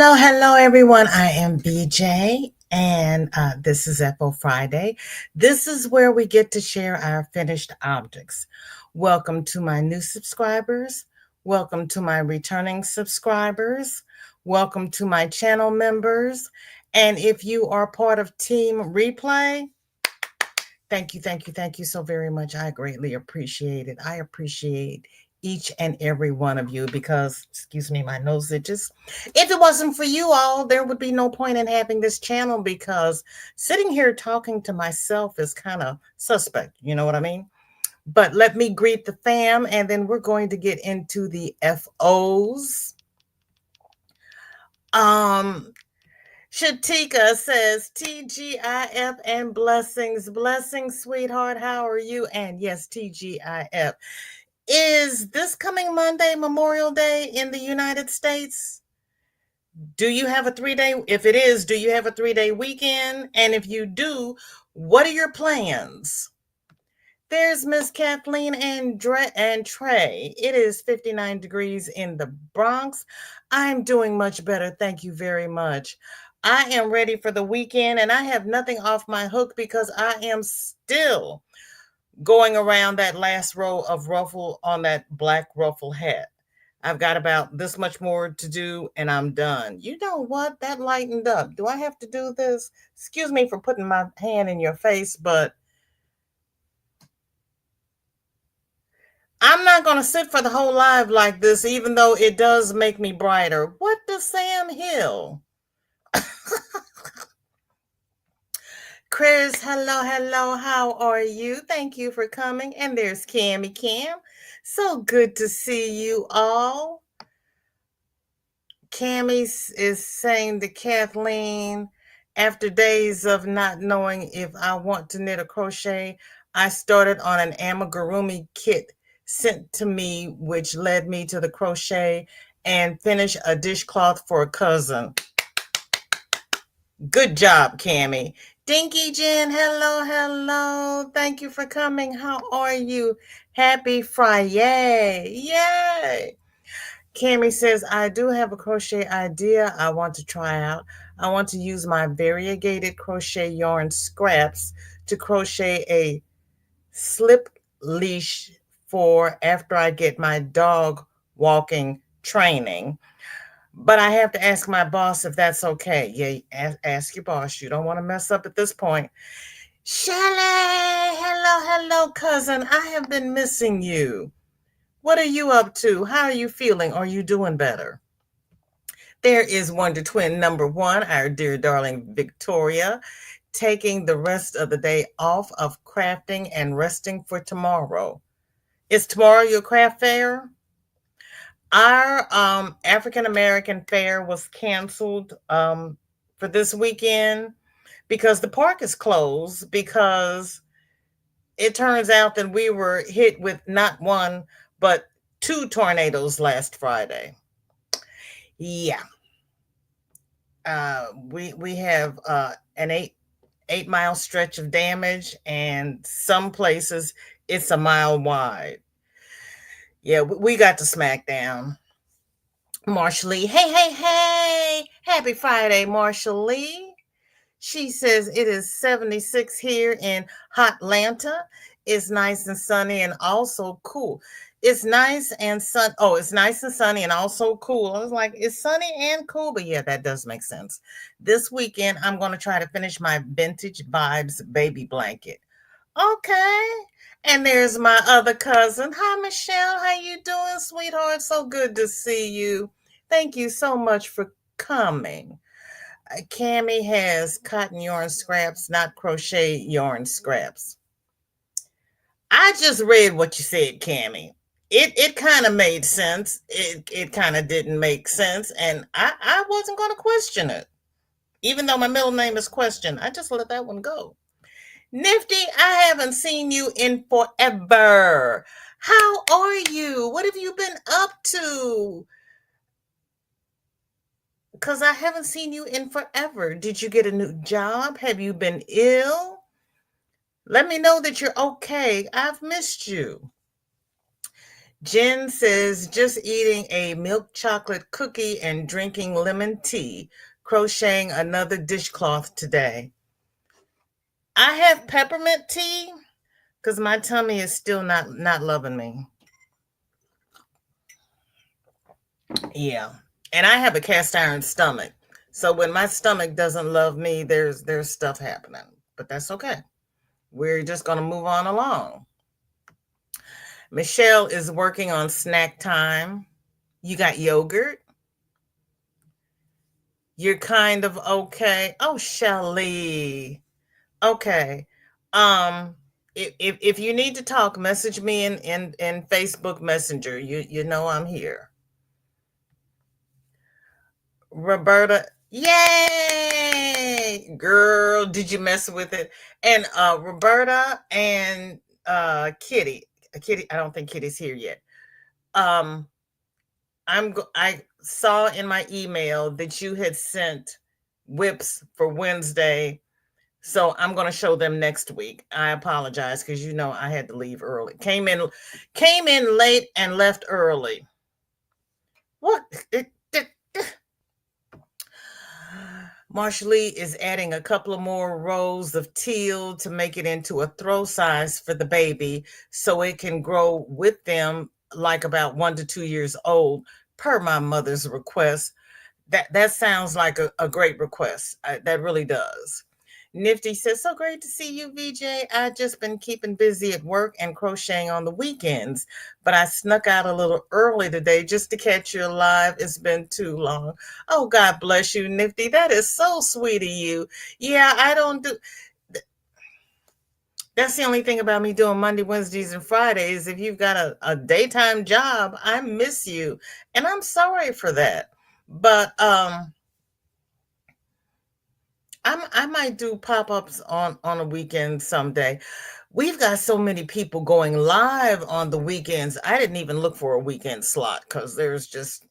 Hello, everyone. I am BJ, and this is Echo Friday. This is where we get to share our finished objects. Welcome to my new subscribers. Welcome to my returning subscribers. Welcome to my channel members. And if you are part of Team Replay, thank you so very much. I greatly appreciate it. I appreciate each and every one of you because, excuse me, my nose itches. If it wasn't for you all, there would be no point in having this channel because sitting here talking to myself is kind of suspect. You know what I mean? But let me greet the fam, and then we're going to get into the FOs. Shatika says, TGIF and blessings. Blessings, sweetheart. How are you? And yes, TGIF. Is this coming Monday Memorial Day in the United States? Do you have a 3-day? If it is, do you have a 3-day weekend? And if you do, what are your plans? There's Miss Kathleen and Trey. It is 59 degrees in the Bronx. I'm doing much better. Thank you very much. I am ready for the weekend and I have nothing off my hook because I am still going around that last row of ruffle on that black ruffle hat. I've got about this much more to do and I'm done. You know what? That lightened up. Do I have to do this? Excuse me for putting my hand in your face, but I'm not going to sit for the whole live like this, even though it does make me brighter. What does Sam Hill? Chris, hello. How are you? Thank you for coming. And there's Cammy Cam. So good to see you all. Cammy is saying to Kathleen, after days of not knowing if I want to knit or crochet, I started on an amigurumi kit sent to me, which led me to the crochet and finish a dishcloth for a cousin. Good job, Cammy. Dinky Jen, hello. Thank you for coming. How are you? Happy Friday. Yay. Cammy says, I do have a crochet idea I want to try out. I want to use my variegated crochet yarn scraps to crochet a slip leash for after I get my dog walking training. But I have to ask my boss if that's okay. Yeah, ask your boss. You don't want to mess up at this point. Shelly, hello, cousin. I have been missing you. What are you up to? How are you feeling? Are you doing better? There is Wonder Twin number 1, our dear darling Victoria, taking the rest of the day off of crafting and resting for tomorrow. Is tomorrow your craft fair? Our African American fair was canceled for this weekend because the park is closed because it turns out that we were hit with not one, but 2 tornadoes last Friday. Yeah. We have an 8-mile stretch of damage, and some places it's a mile wide. Yeah, we got to smack down. Marshall Lee, hey, happy Friday, Marshall Lee. She says it is 76 here in Hotlanta. It's nice and sunny and also cool. It's nice and it's nice and sunny and also cool. I was like, it's sunny and cool, but yeah, that does make sense. This weekend, I'm going to try to finish my Vintage Vibes baby blanket. Okay. And there's my other cousin. Hi, Michelle. How you doing, sweetheart? So good to see you. Thank you so much for coming. Cammy has cotton yarn scraps, not crochet yarn scraps. I just read what you said, Cammy. It kind of made sense. It kind of didn't make sense, and I wasn't going to question it, even though my middle name is Question. I just let that one go. Nifty, I haven't seen you in forever. How are you? What have you been up to? Because I haven't seen you in forever. Did you get a new job? Have you been ill? Let me know that you're okay. I've missed you. Jen says, just eating a milk chocolate cookie and drinking lemon tea, crocheting another dishcloth today. I have peppermint tea because my tummy is still not loving me. Yeah. And I have a cast iron stomach. So when my stomach doesn't love me, there's stuff happening. But that's okay. We're just gonna move on along. Michelle is working on snack time. You got yogurt. You're kind of okay. Oh, Shelly. Okay. Um, if you need to talk, message me in Facebook Messenger. You know I'm here. Roberta, yay! Girl, did you mess with it? And Roberta and Kitty. Kitty, I don't think Kitty's here yet. Um, I saw in my email that you had sent whips for Wednesday. So I'm going to show them next week. I apologize because you know I had to leave early. Came in late and left early. What? Marsha Lee is adding a couple of more rows of teal to make it into a throw size for the baby so it can grow with them like about 1 to 2 years old, per my mother's request. That sounds like a great request. That really does. Nifty says, so great to see you, VJ. I just been keeping busy at work and crocheting on the weekends, but I snuck out a little early today just to catch you live. It's been too long. Oh, God bless you, Nifty. That is so sweet of you. Yeah, I don't do that's the only thing about me doing Monday, Wednesdays, and Fridays. If you've got a daytime job, I miss you. And I'm sorry for that. But I might do pop-ups on a weekend someday. We've got so many people going live on the weekends. I didn't even look for a weekend slot because there's just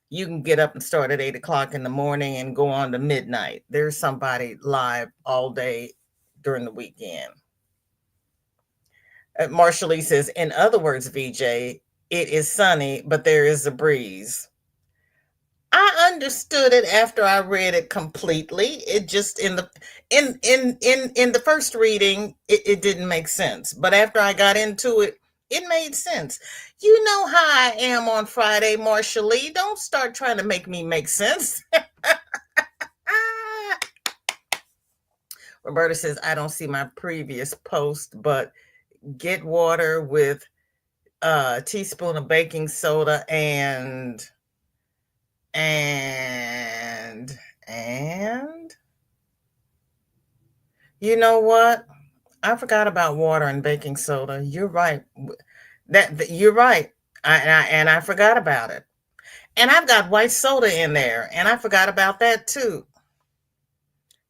you can get up and start at 8 o'clock in the morning and go on to midnight. There's somebody live all day during the weekend. Marshall Lee says, in other words, VJ, it is sunny, but there is a breeze. I understood it after I read it completely. It just in the first reading, it didn't make sense. But after I got into it, it made sense. You know how I am on Friday, Marsha Lee. Don't start trying to make me make sense. Roberta says, I don't see my previous post, but get water with a teaspoon of baking soda and and you know what? I forgot about water and baking soda. You're right. You're right. I forgot about it. And I've got white soda in there, and I forgot about that too.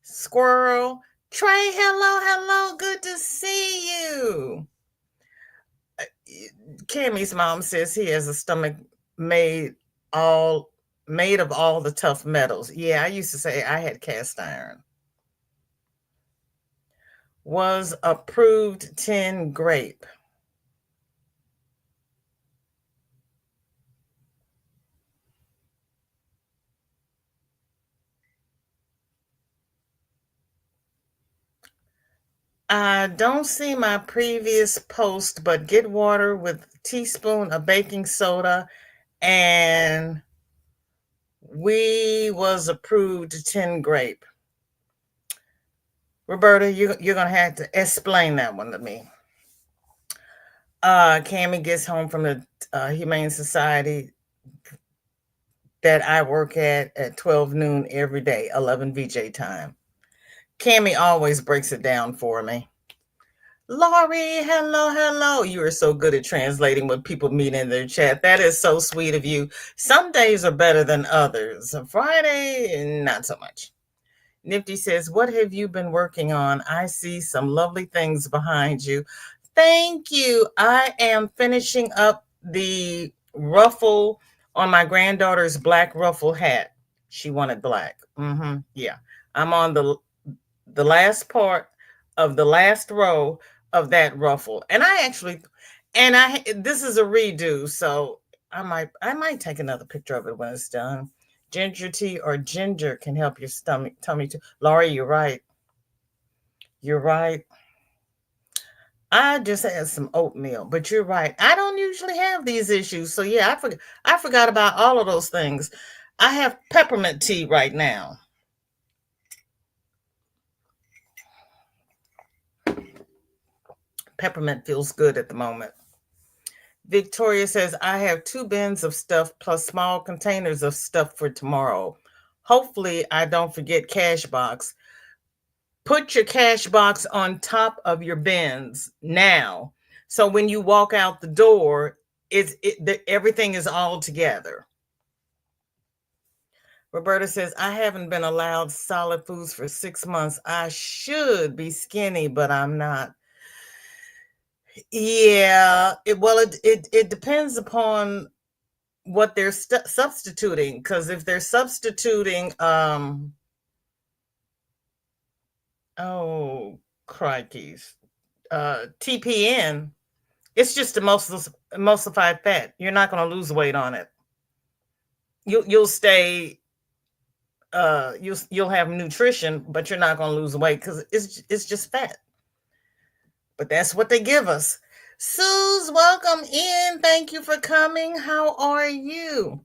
Squirrel, Trey, hello. Good to see you. Cammy's mom says he has a stomach made all made of all the tough metals. Yeah, I used to say I had cast iron. Was approved 10 grape. I don't see my previous post, but get water with a teaspoon of baking soda and we was approved 10 grape. Roberta, you're gonna have to explain that one to me. Cammy gets home from the Humane Society that I work at 12 noon every day, 11 VJ time. Cammy always breaks it down for me. Laurie, hello. You are so good at translating what people mean in their chat. That is so sweet of you. Some days are better than others. Friday, not so much. Nifty says, what have you been working on? I see some lovely things behind you. Thank you. I am finishing up the ruffle on my granddaughter's black ruffle hat. She wanted black. Yeah. I'm on the last part of the last row of that ruffle. And I actually And this is a redo, so I might take another picture of it when it's done. Ginger tea or ginger can help your stomach tummy too. Laurie, you're right. You're right. I just had some oatmeal, but you're right. I don't usually have these issues. So yeah, I forgot about all of those things. I have peppermint tea right now. Peppermint feels good at the moment. Victoria says, I have 2 bins of stuff plus small containers of stuff for tomorrow. Hopefully, I don't forget cash box. Put your cash box on top of your bins now. So when you walk out the door, everything is all together. Roberta says, I haven't been allowed solid foods for 6 months. I should be skinny, but I'm not. Yeah, it depends upon what they're substituting, because if they're substituting oh crikeys, TPN, it's just emulsified fat. You're not going to lose weight on it. You'll stay you'll have nutrition, but you're not going to lose weight because it's just fat. But that's what they give us. Suze, welcome in. Thank you for coming. How are you?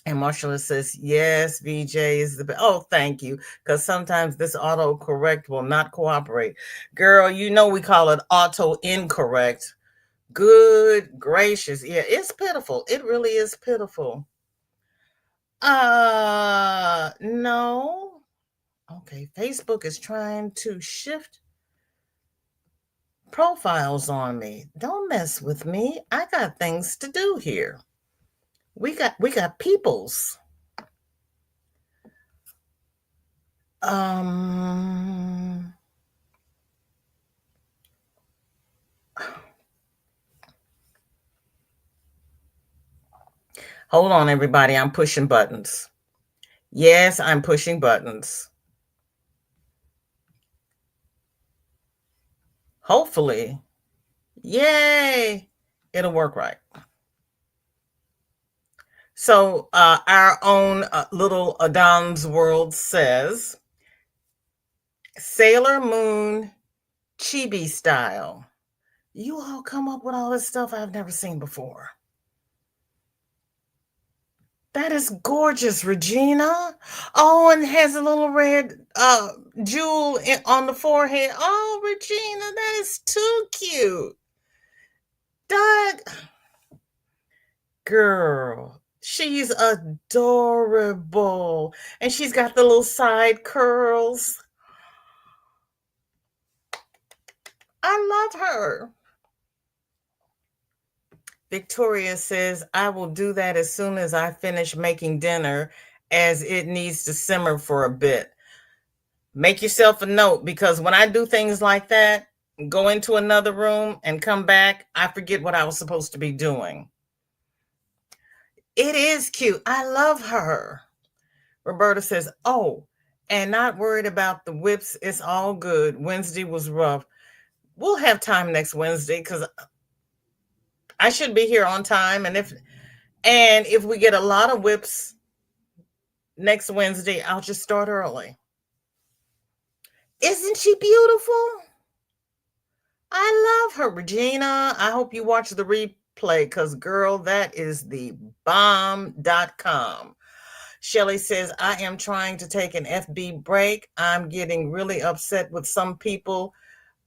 And Marshall says, yes, VJ is the best. Oh, thank you. Because sometimes this auto correct will not cooperate. Girl, you know we call it auto incorrect. Good gracious. Yeah, it's pitiful. It really is pitiful. No. Okay, Facebook is trying to shift profiles on me. Don't mess with me. I got things to do here. We got peoples. Um Hold on, everybody. I'm pushing buttons. Yes, I'm pushing buttons. Hopefully. Yay. It'll work right. So, our own little Adam's World says Sailor Moon chibi style. You all come up with all this stuff I've never seen before. That is gorgeous, Regina. Oh, and has a little red jewel on the forehead. Oh, Regina, that is too cute. Doug, girl, she's adorable. And she's got the little side curls. I love her. Victoria says, I will do that as soon as I finish making dinner, as it needs to simmer for a bit. Make yourself a note, because when I do things like that, go into another room and come back, I forget what I was supposed to be doing. It is cute. I love her. Roberta says, oh, and not worried about the whips. It's all good. Wednesday was rough. We'll have time next Wednesday because I should be here on time. And if we get a lot of whips next Wednesday, I'll just start early. Isn't she beautiful? I love her, Regina. I hope you watch the replay because, girl, that is the bomb.com. Shelly says, I am trying to take an FB break. I'm getting really upset with some people.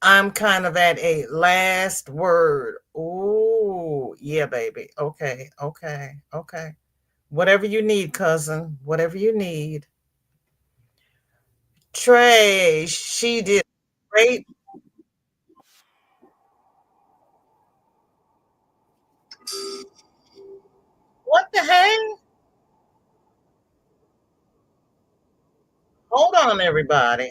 I'm kind of at a last word. Oh, yeah, baby. Okay, okay, okay. Whatever you need, cousin. Whatever you need. Trey, she did great. What the heck? Hold on, everybody.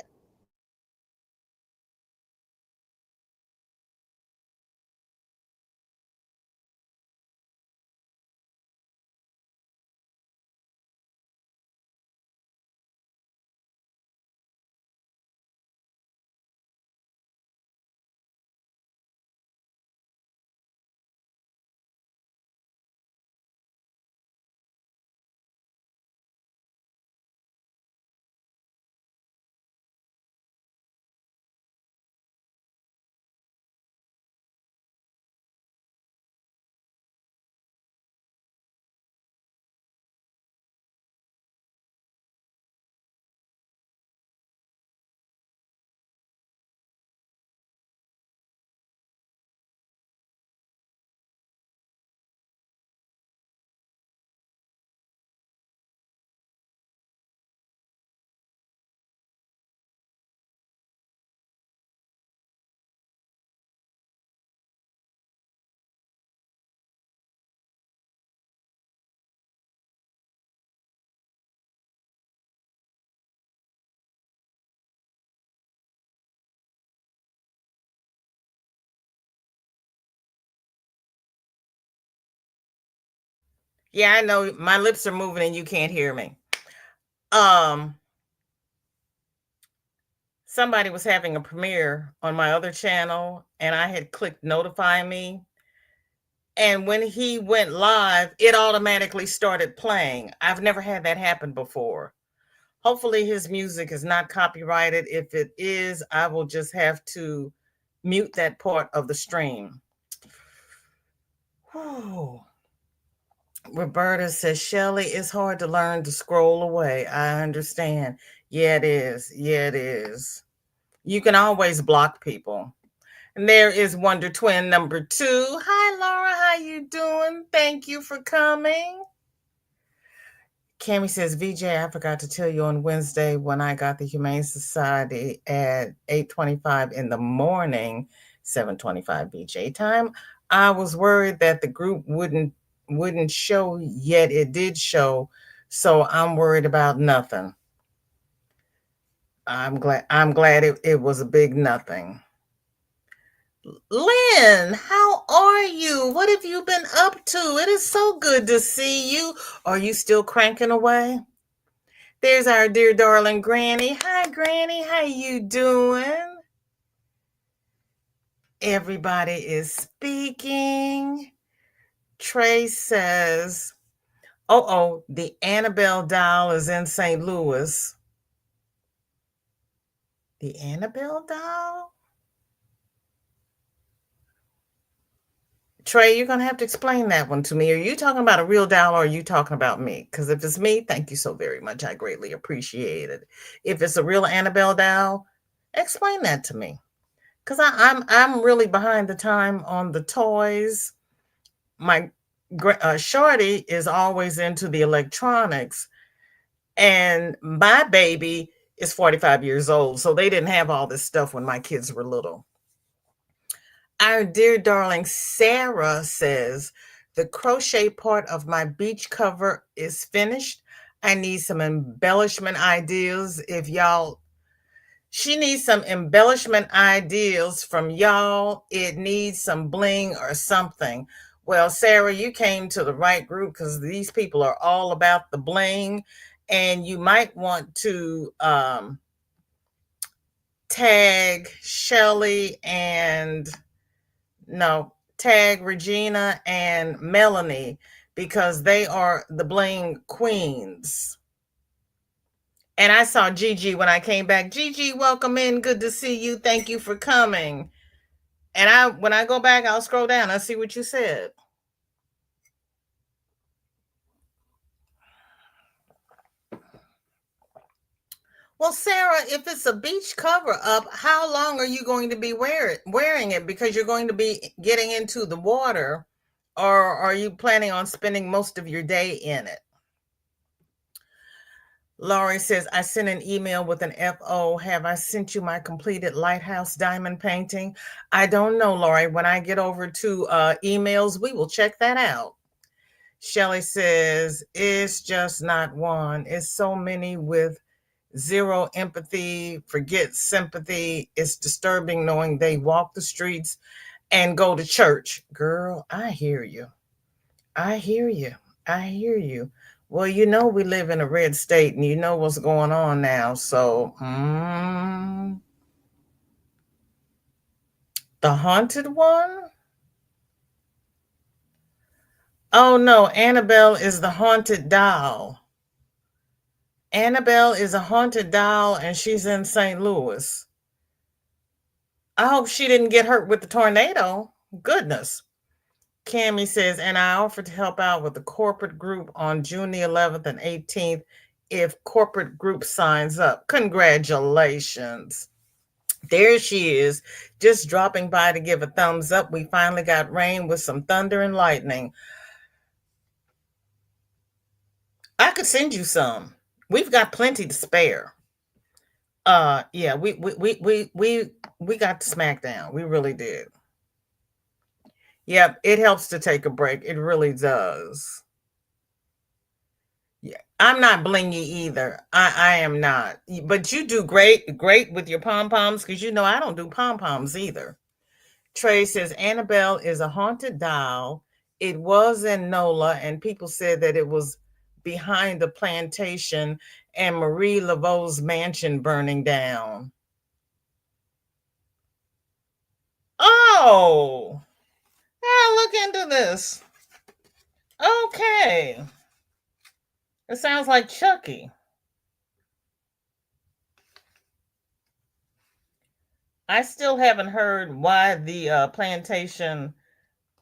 Yeah, I know my lips are moving and you can't hear me. Um, Somebody was having a premiere on my other channel and I had clicked notify me. And when he went live, it automatically started playing. I've never had that happen before. Hopefully, his music is not copyrighted. If it is, I will just have to mute that part of the stream. Whew. Roberta says, Shelly, it's hard to learn to scroll away. I understand. Yeah, it is. Yeah, it is. You can always block people. And there is Wonder Twin number 2. Hi, Laura. How you doing? Thank you for coming. Cami says, VJ, I forgot to tell you on Wednesday when I got the Humane Society at 8:25 in the morning, 7:25 BJ time. I was worried that the group wouldn't show, yet it did show. So I'm worried about nothing. I'm glad it was a big nothing. Lynn, how are you? What have you been up to? It is so good to see you. Are you still cranking away? There's our dear darling Granny. Hi, Granny. How you doing? Everybody is speaking. Trey says, the Annabelle doll is in St. Louis. The Annabelle doll? Trey, you're going to have to explain that one to me. Are you talking about a real doll or are you talking about me? Because if it's me, thank you so very much. I greatly appreciate it. If it's a real Annabelle doll, explain that to me. Because I'm really behind the time on the toys. My shorty is always into the electronics, and my baby is 45 years old, so they didn't have all this stuff when my kids were little. Our dear darling Sarah says, the crochet part of my beach cover is finished. I need some embellishment ideas. She needs some embellishment ideas from y'all. It needs some bling or something. Well, Sarah, you came to the right group because these people are all about the bling. And you might want to tag Shelly and tag Regina and Melanie because they are the bling queens. And I saw Gigi when I came back. Gigi, welcome in. Good to see you. Thank you for coming. And when I go back, I'll scroll down. I'll see what you said. Well, Sarah, if it's a beach cover up, how long are you going to be wearing it? Because you're going to be getting into the water, or are you planning on spending most of your day in it? Laurie says, I sent an email with an FO. Have I sent you my completed lighthouse diamond painting? I don't know, Laurie. When I get over to emails, we will check that out. Shelly says, it's just not one. It's so many with zero empathy, forget sympathy. It's disturbing knowing they walk the streets and go to church. Girl, I hear you. I hear you. I hear you. Well, we live in a red state and you know what's going on now. So, the haunted one? Oh, no. Annabelle is the haunted doll. Annabelle is a haunted doll and she's in St. Louis. I hope she didn't get hurt with the tornado. Goodness. Cami says, and I offered to help out with the corporate group on June the 11th and 18th if corporate group signs up. Congratulations. There she is, just dropping by to give a thumbs up. We finally got rain with some thunder and lightning. I could send you some. We've got plenty to spare. Yeah, we got the smackdown. We really did. Yep, it helps to take a break. It really does. Yeah, I'm not blingy either. I am not. But you do great with your pom poms because I don't do pom poms either. Trey says Annabelle is a haunted doll It was in NOLA, and people said that it was behind the plantation and Marie Laveau's mansion burning down. Oh, I'll look into this. Okay. It sounds like Chucky. I still haven't heard why the plantation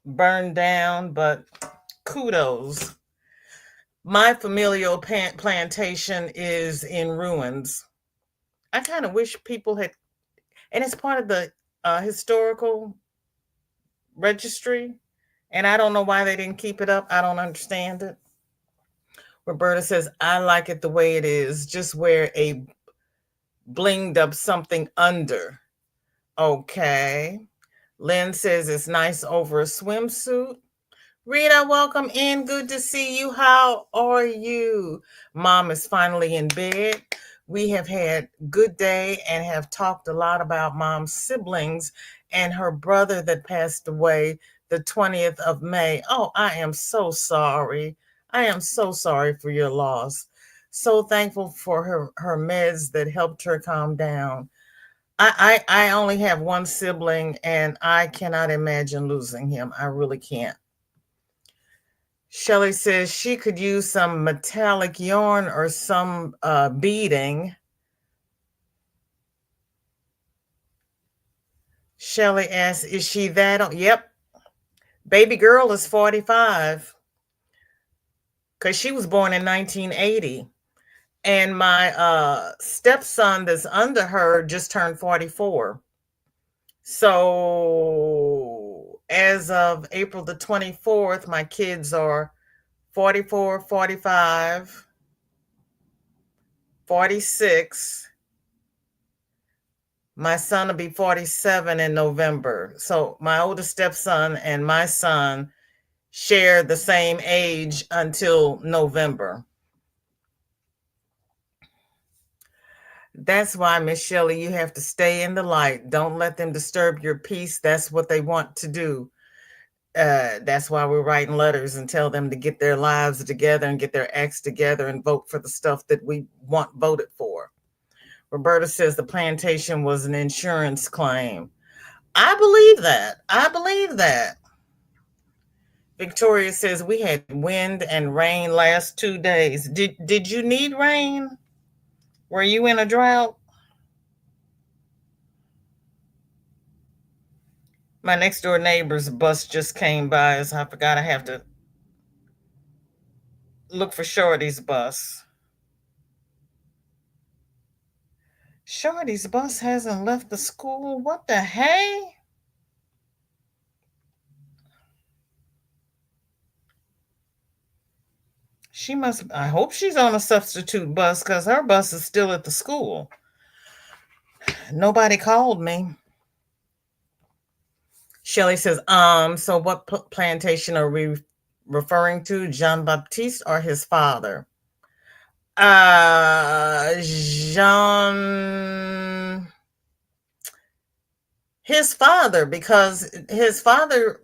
burned down, but kudos. My familial plantation is in ruins. I kind of wish people had, and it's part of the historical registry, and I don't know why they didn't keep it up. I don't understand it. Roberta says, I like it the way it is. Just wear a blinged up something under. Okay. Lynn says it's nice over a swimsuit. Rita, welcome in. Good to see you. How are you? Mom is finally in bed. We have had good day and have talked a lot about mom's siblings and her brother that passed away the 20th of May. Oh, I am so sorry. I am so sorry for your loss. So thankful for her meds that helped her calm down. I only have one sibling and I cannot imagine losing him. I really can't. Shelly says she could use some metallic yarn or some beading. Shelly asks, is she that old? Yep. Baby girl is 45 because she was born in 1980. And my stepson that's under her just turned 44. So as of April the 24th, my kids are 44, 45, 46. My son will be 47 in November. So my oldest stepson and my son share the same age until November. That's why, Miss Shelley, you have to stay in the light. Don't let them disturb your peace. That's what they want to do. That's why we're writing letters and tell them to get their lives together and get their acts together and vote for the stuff that we want voted for. Roberta says the plantation was an insurance claim. I believe that. I believe that. Victoria says we had wind and rain last 2 days. Did you need rain? Were you in a drought? My next door neighbor's bus just came by, so I forgot I have to look for Shorty's bus. Shorty's bus hasn't left the school. What the hey? She must, I hope she's on a substitute bus because her bus is still at the school. Nobody called me. Shelley says, so what plantation are we referring to? Jean Baptiste or his father? Jean, his father, because his father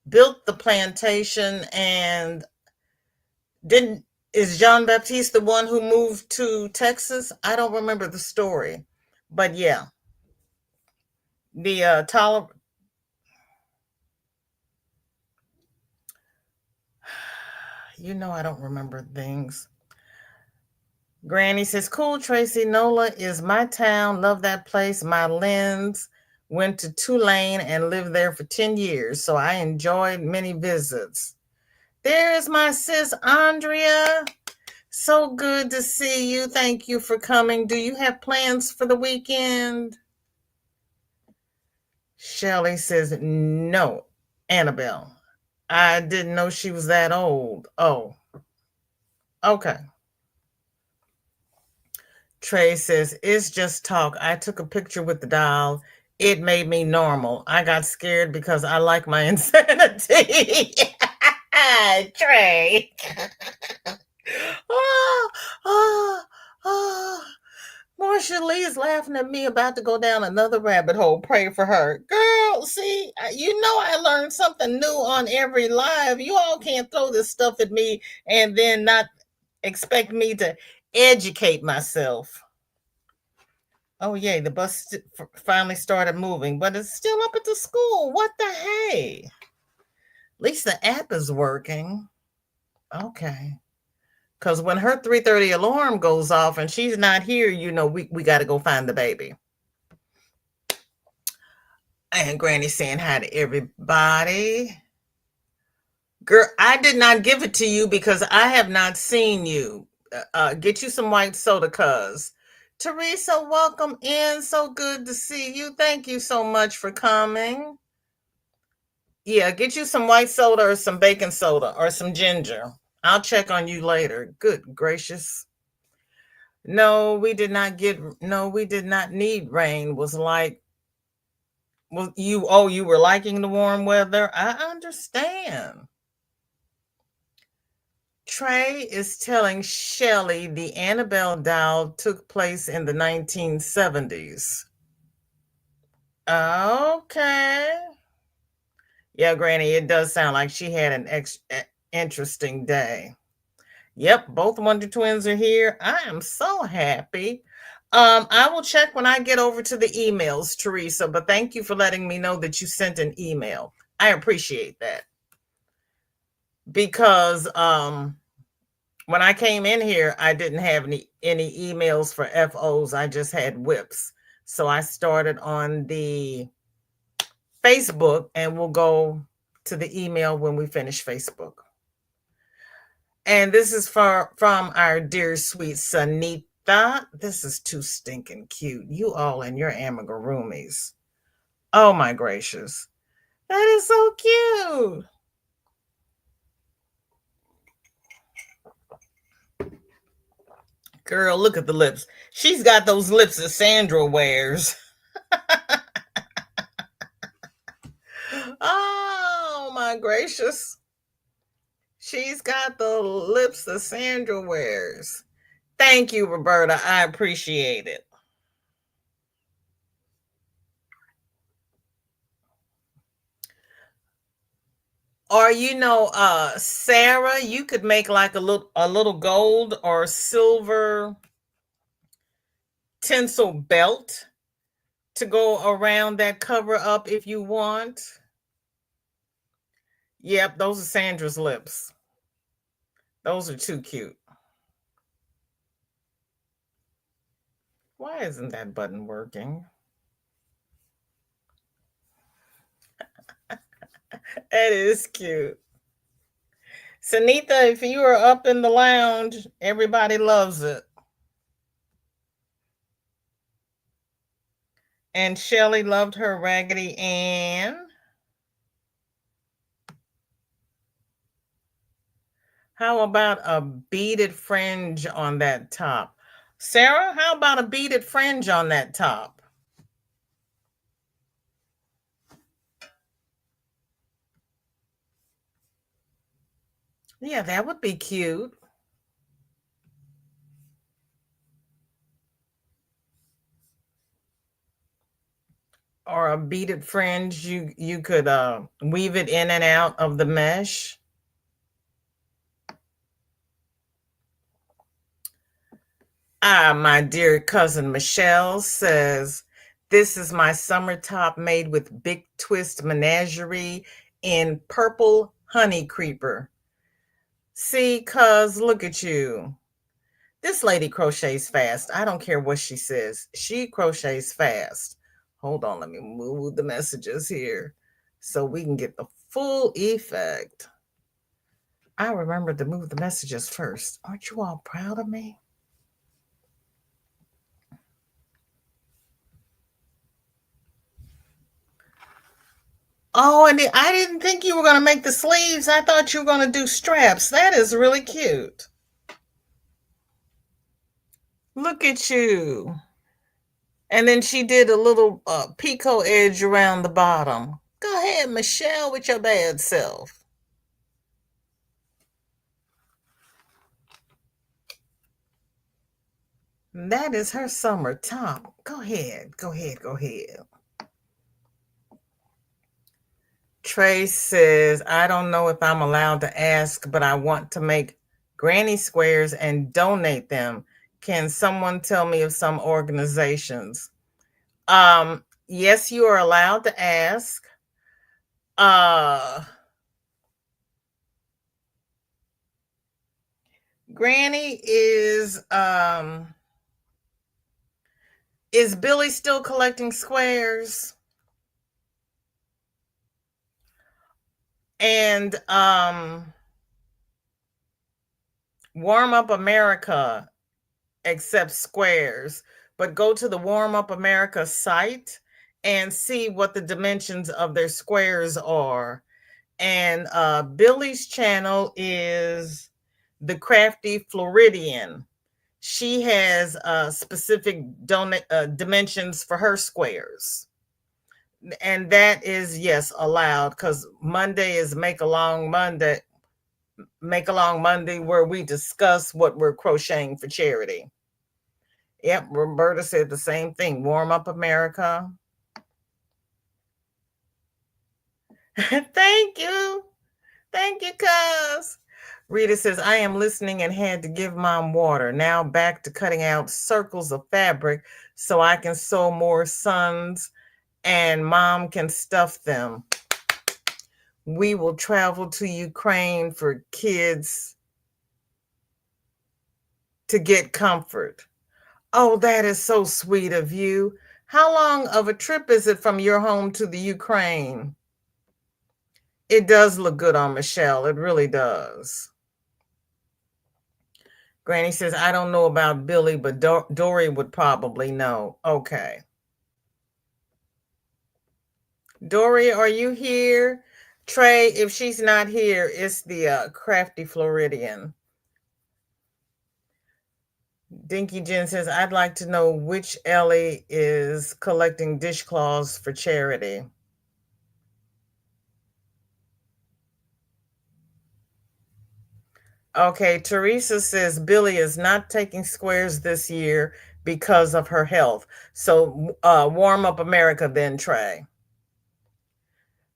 built the plantation and didn't, is Jean Baptiste the one who moved to Texas? I don't remember the story, but yeah. The you know, I don't remember things. Granny says, cool, Tracy. NOLA is my town. Love that place. My lens went to Tulane and lived there for 10 years. So I enjoyed many visits. There's my sis, Andrea. So good to see you. Thank you for coming. Do you have plans for the weekend? Shelly says, no, Annabelle. I didn't know she was that old. Oh, okay. Trey says, it's just talk. I took a picture with the doll. It made me normal. I got scared because I like my insanity. Trey. oh, oh, oh. Marcia Lee is laughing at me about to go down another rabbit hole. Pray for her. Girl, see, I learned something new on every live. You all can't throw this stuff at me and then not expect me to educate myself. Oh, yay, the bus finally started moving, but it's still up at the school. What the hey? At least the app is working. Okay. Because when her 3:30 alarm goes off and she's not here, we got to go find the baby. And Granny saying hi to everybody. Girl, I did not give it to you because I have not seen you. Get you some white soda, cuz. Teresa, welcome in. So good to see you. Thank you so much for coming. Yeah, get you some white soda or some baking soda or some ginger. I'll check on you later. Good gracious. No, we did not need rain. Was like, well, you were liking the warm weather. I understand. Trey is telling Shelley the Annabelle doll took place in the 1970s. Okay. Yeah, Granny, it does sound like she had an interesting day. Yep, both Wonder Twins are here. I am so happy. I will check when I get over to the emails, Teresa, but thank you for letting me know that you sent an email. I appreciate that. Because when I came in here, I didn't have any emails for FOs. I just had whips. So I started on the Facebook and we'll go to the email when we finish Facebook. And this is from our dear sweet Sanita. This is too stinking cute. You all and your amigurumis. Oh my gracious. That is so cute. Girl, look at the lips. She's got those lips that Sandra wears. Oh my gracious. She's got the lips that Sandra wears. Thank you, Roberta. I appreciate it. Or Sarah, you could make like a little gold or silver tinsel belt to go around that cover up if you want. Yep, those are Sandra's lips. Those are too cute. Why isn't that button working? That is cute. Sanita, if you are up in the lounge, everybody loves it. And Shelly loved her Raggedy Ann. How about a beaded fringe on that top? Sarah, how about a beaded fringe on that top? Yeah, that would be cute. Or a beaded fringe, you could weave it in and out of the mesh. My dear cousin Michelle says, this is my summer top made with big twist menagerie in purple honey creeper. See, cuz, look at you. This lady crochets fast. I don't care what she says. She crochets fast. Hold on, let me move the messages here so we can get the full effect. I remembered to move the messages first. Aren't you all proud of me? Oh, and I didn't think you were going to make the sleeves. I thought you were going to do straps. That is really cute. Look at you. And then she did a little picot edge around the bottom. Go ahead, Michelle, with your bad self. That is her summer top. Go ahead, go ahead, go ahead. Trace says, I don't know if I'm allowed to ask, but I want to make granny squares and donate them. Can someone tell me of some organizations? Yes, you are allowed to ask. Uh, Granny is Billy still collecting squares? And Warm Up America accepts squares, but go to the Warm Up America site and see what the dimensions of their squares are. And Billy's channel is the Crafty Floridian. She has specific dimensions for her squares. And that is, yes, allowed, because Monday is Make Along Monday, where we discuss what we're crocheting for charity. Yep, Roberta said the same thing. Warm Up America. Thank you. Thank you, cuz. Rita says, I am listening and had to give mom water. Now back to cutting out circles of fabric so I can sew more sons and mom can stuff them. We will travel to Ukraine for kids to get comfort. Oh, that is so sweet of you. How long of a trip is it from your home to the Ukraine? It does look good on Michelle. It really does. Granny says, I don't know about Billy, but Dory would probably know. Okay. Dory, are you here? Trey, if she's not here, it's the Crafty Floridian. Dinky Jen says, I'd like to know which Ellie is collecting dishcloths for charity. Okay, Teresa says Billy is not taking squares this year because of her health. So Warm Up America then, Trey.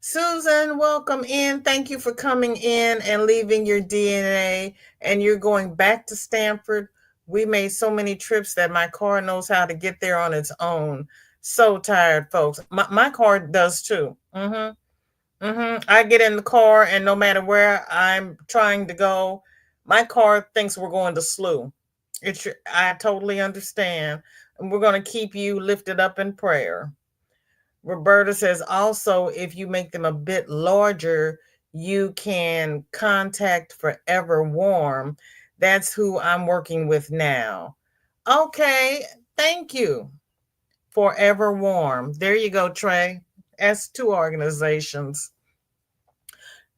Susan, welcome in. Thank you for coming in and leaving your DNA. And you're going back to Stanford. We made so many trips that my car knows how to get there on its own. So tired, folks. My car does too. I get in the car, and no matter where I'm trying to go, my car thinks we're going to SLU. I totally understand. And we're going to keep you lifted up in prayer. Roberta says also, if you make them a bit larger, you can contact Forever Warm. That's who I'm working with now. Okay, thank you. Forever Warm. There you go, Trey. That's two organizations.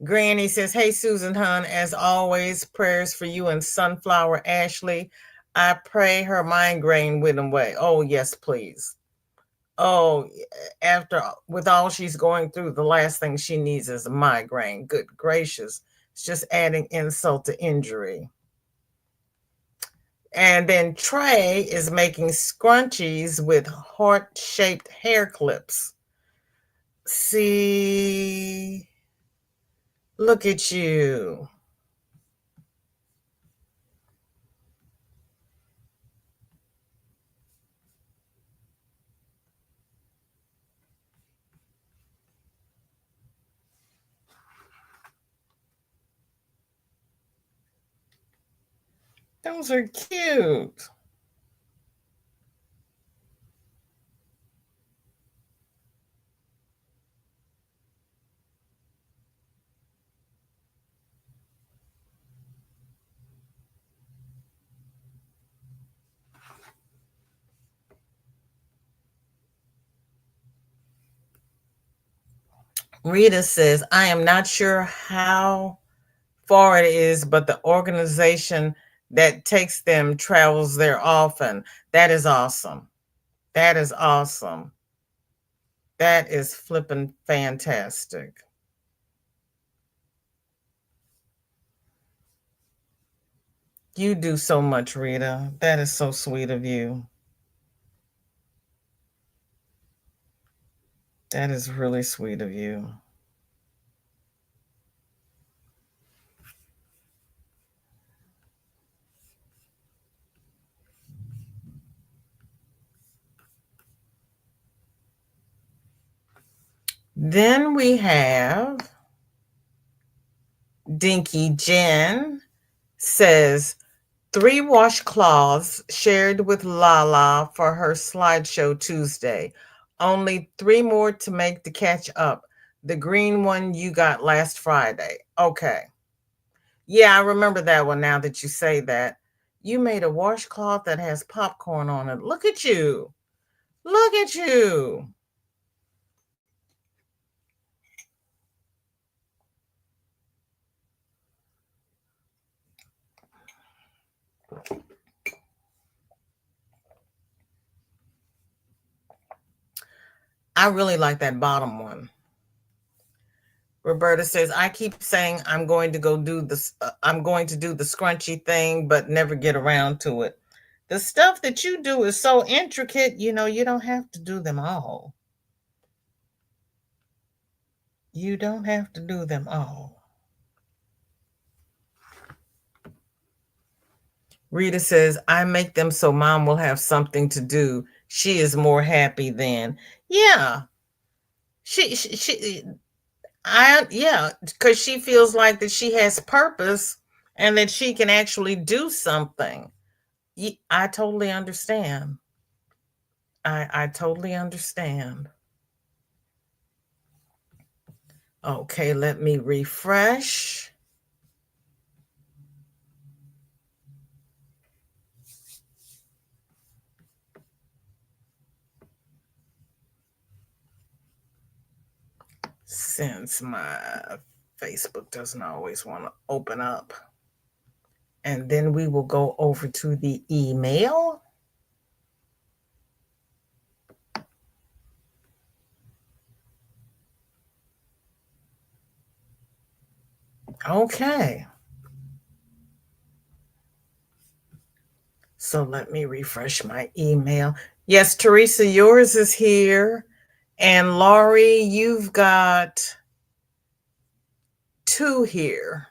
Granny says, hey, Susan Hun, as always, prayers for you and Sunflower Ashley. I pray her migraine went away. Oh, yes, please. Oh, with all she's going through, the last thing she needs is a migraine. Good gracious. It's just adding insult to injury. And then Trey is making scrunchies with heart-shaped hair clips. See, look at you. Those are cute. Rita says, I am not sure how far it is, but the organization that takes them travels there often. That is awesome. That is awesome. That is flipping fantastic. You do so much, Rita. That is so sweet of you. That is really sweet of you. Then we have Dinky Jen says 3 washcloths shared with Lala for her slideshow Tuesday. Only 3 more to make to catch up. The green one you got last Friday. Okay. Yeah, I remember that one now that you say that. You made a washcloth that has popcorn on it. Look at you. Look at you. I really like that bottom one. Roberta says, I keep saying I'm going to go do this. I'm going to do the scrunchy thing, but never get around to it. The stuff that you do is so intricate, you don't have to do them all. You don't have to do them all. Rita says, I make them so mom will have something to do. She is more happy then. Yeah. She yeah, because she feels like that she has purpose and that she can actually do something. I totally understand. I totally understand. Okay, let me refresh. Since my Facebook doesn't always want to open up. And then we will go over to the email. Okay. So let me refresh my email. Yes, Teresa, yours is here. And Laurie, you've got 2 here.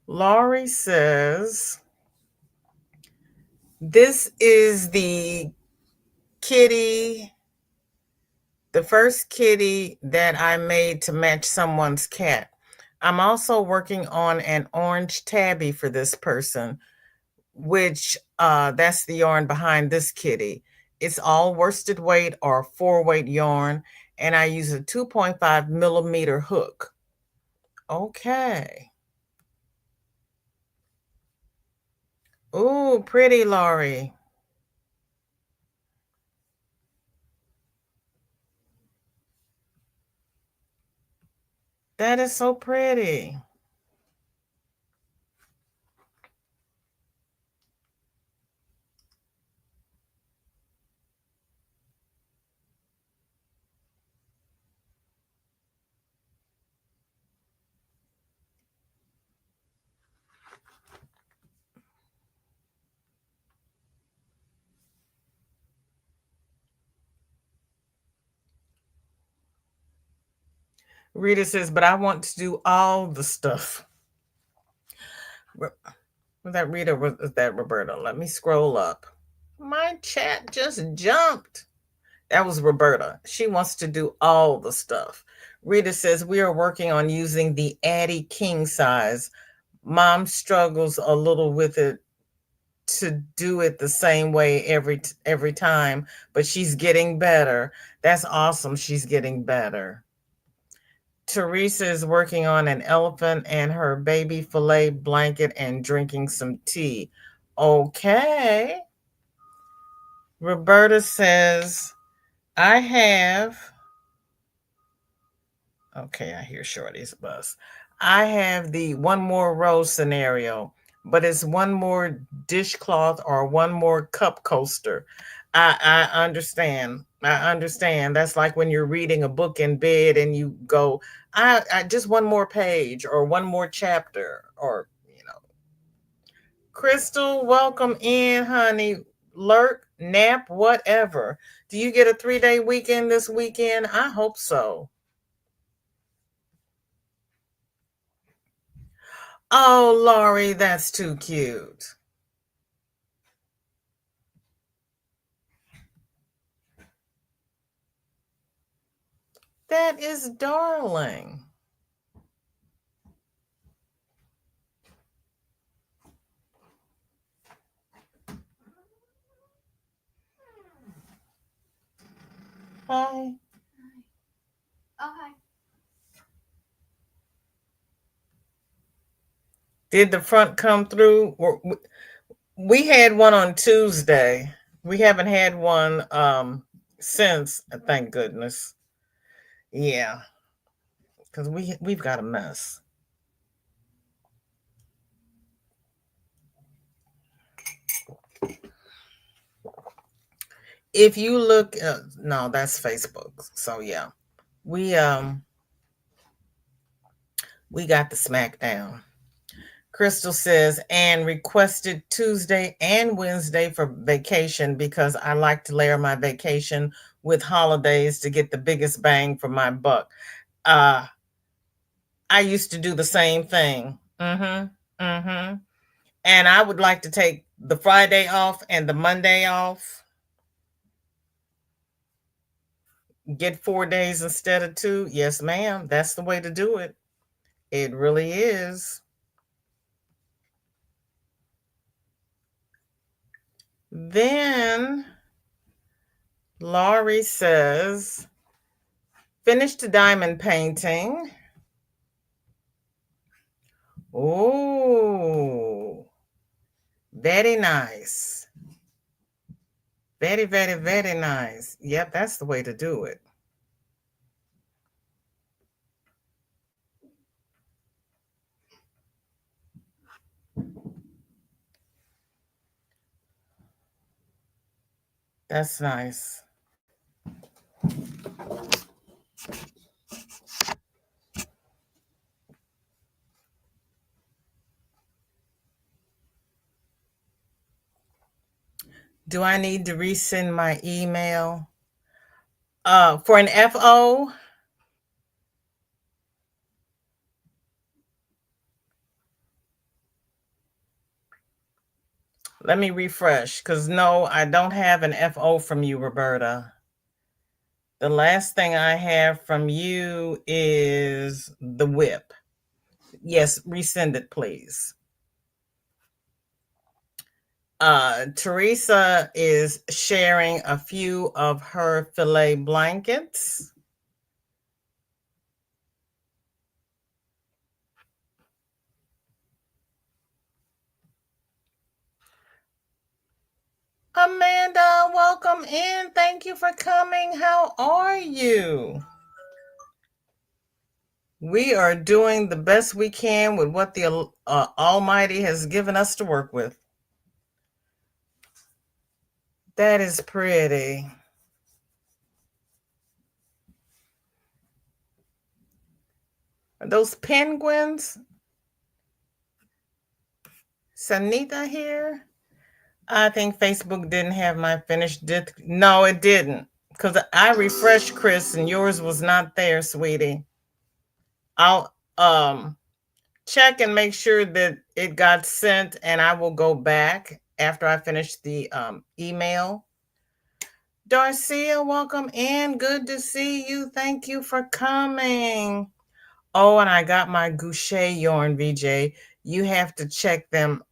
Laurie says, this is the kitty, the first kitty that I made to match someone's cat. I'm also working on an orange tabby for this person, which that's the yarn behind this kitty. It's all worsted weight or 4-weight yarn, and I use a 2.5 millimeter hook. Okay. Ooh, pretty, Laurie. That is so pretty. Rita says, but I want to do all the stuff. Was that Rita or was that Roberta? Let me scroll up. My chat just jumped. That was Roberta. She wants to do all the stuff. Rita says, we are working on using the Addie King size. Mom struggles a little with it to do it the same way every time, but she's getting better. That's awesome. She's getting better. Teresa is working on an elephant and her baby fillet blanket and drinking some tea. Okay. Roberta says, I have. Okay, I hear Shorty's bus. I have the one more row scenario, but it's one more dishcloth or one more cup coaster. I understand. I understand. That's like when you're reading a book in bed and you go, I just one more page or one more chapter or Crystal, welcome in, honey. Lurk, nap, whatever. Do you get a 3-day weekend this weekend? I hope so. Oh, Laurie, that's too cute. That is darling. Hi. Oh, hi. Did the front come through? We had one on Tuesday. We haven't had one since, thank goodness. Yeah, because we've got a mess. If you look, no, that's Facebook. So yeah, we um we got the smackdown. Crystal says, and requested Tuesday and Wednesday for vacation because I like to layer my vacation with holidays to get the biggest bang for my buck. Uh, I used to do the same thing. And I would like to take the Friday off and the Monday off, get 4 days instead of two. Yes, ma'am. That's the way to do it. It really is. Then Laurie says, finished the diamond painting. Oh, very nice. Very, very, very nice. Yep, that's the way to do it. That's nice. Do I need to resend my email? For an FO? Let me refresh because no, I don't have an FO from you, Roberta. The last thing I have from you is the whip. Yes, resend it, please. Teresa is sharing a few of her filet blankets. Amanda, welcome in. Thank you for coming. How are you? We are doing the best we can with what the Almighty has given us to work with. That is pretty. Are those penguins? Sanita here? I think Facebook didn't have my finished disc. No, it didn't. Because I refreshed, Chris, and yours was not there, sweetie. I'll check and make sure that it got sent, and I will go back after I finish the email. Darcia, welcome in. Good to see you. Thank you for coming. Oh, and I got my Goucher yarn, VJ. You have to check them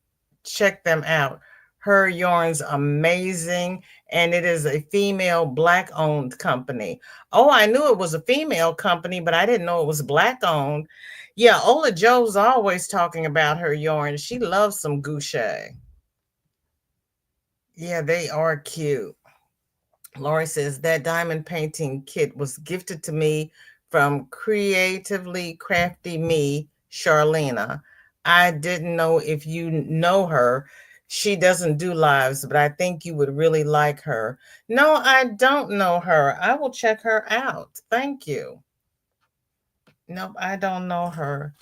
out. Her yarn's amazing, and it is a female black owned company. Oh, I knew it was a female company, but I didn't know it was black owned. Yeah, Ola Joe's always talking about her yarn. She loves some Goucher. Yeah, they are cute. Lori says that diamond painting kit was gifted to me from Creatively Crafty Me, Charlena. I didn't know if you know her. She doesn't do lives, but I think you would really like her. No, I don't know her. I will check her out. Thank you. Nope, I don't know her.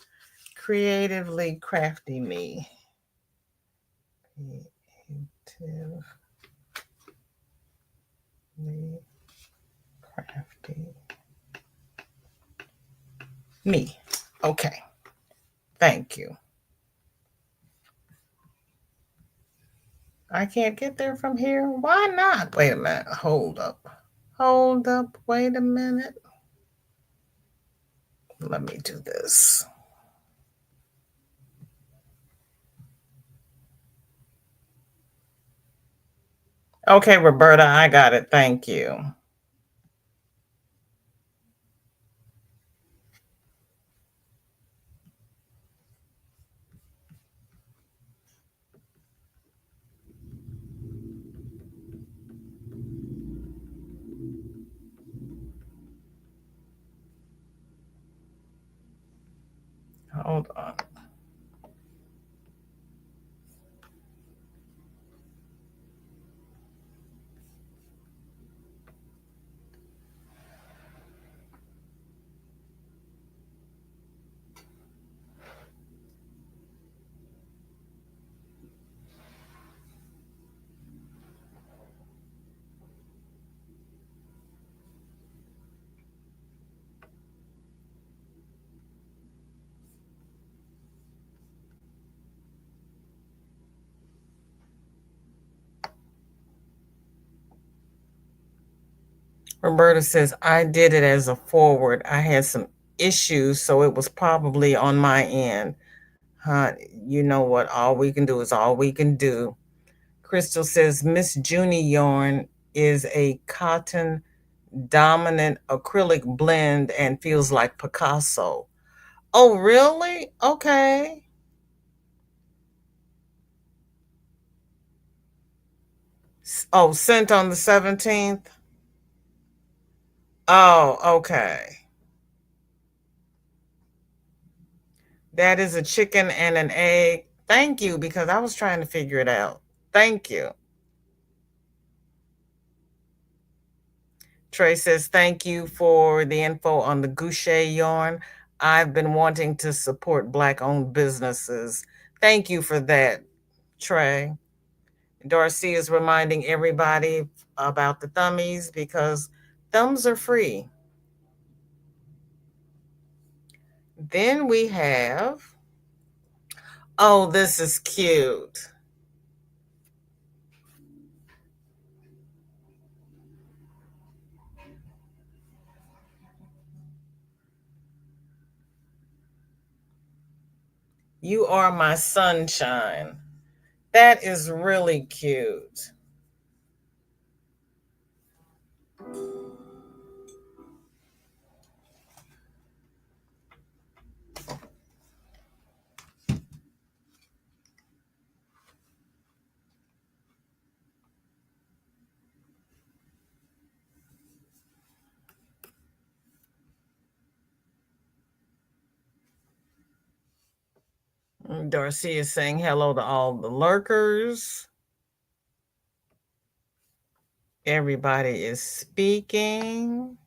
Creatively Crafty Me. Creatively Crafty Me. Okay. Thank you. I can't get there from here. Why not? Wait a minute. Hold up. Hold up. Wait a minute. Let me do this. Okay, Roberta, I got it. Thank you. Hold on. Roberta says, I did it as a forward. I had some issues, so it was probably on my end. Huh? You know what? All we can do is all we can do. Crystal says, Miss Junie yarn is a cotton dominant acrylic blend and feels like Picasso. Oh, really? Okay. Oh, sent on the 17th? Oh, okay. That is a chicken and an egg. Thank you, because I was trying to figure it out. Thank you. Trey says, thank you for the info on the Goucher yarn. I've been wanting to support Black owned businesses. Thank you for that, Trey. Darcy is reminding everybody about the thummies because thumbs are free. Then we have, oh, this is cute. You are my sunshine. That is really cute. Darcy is saying hello to all the lurkers. Everybody is speaking.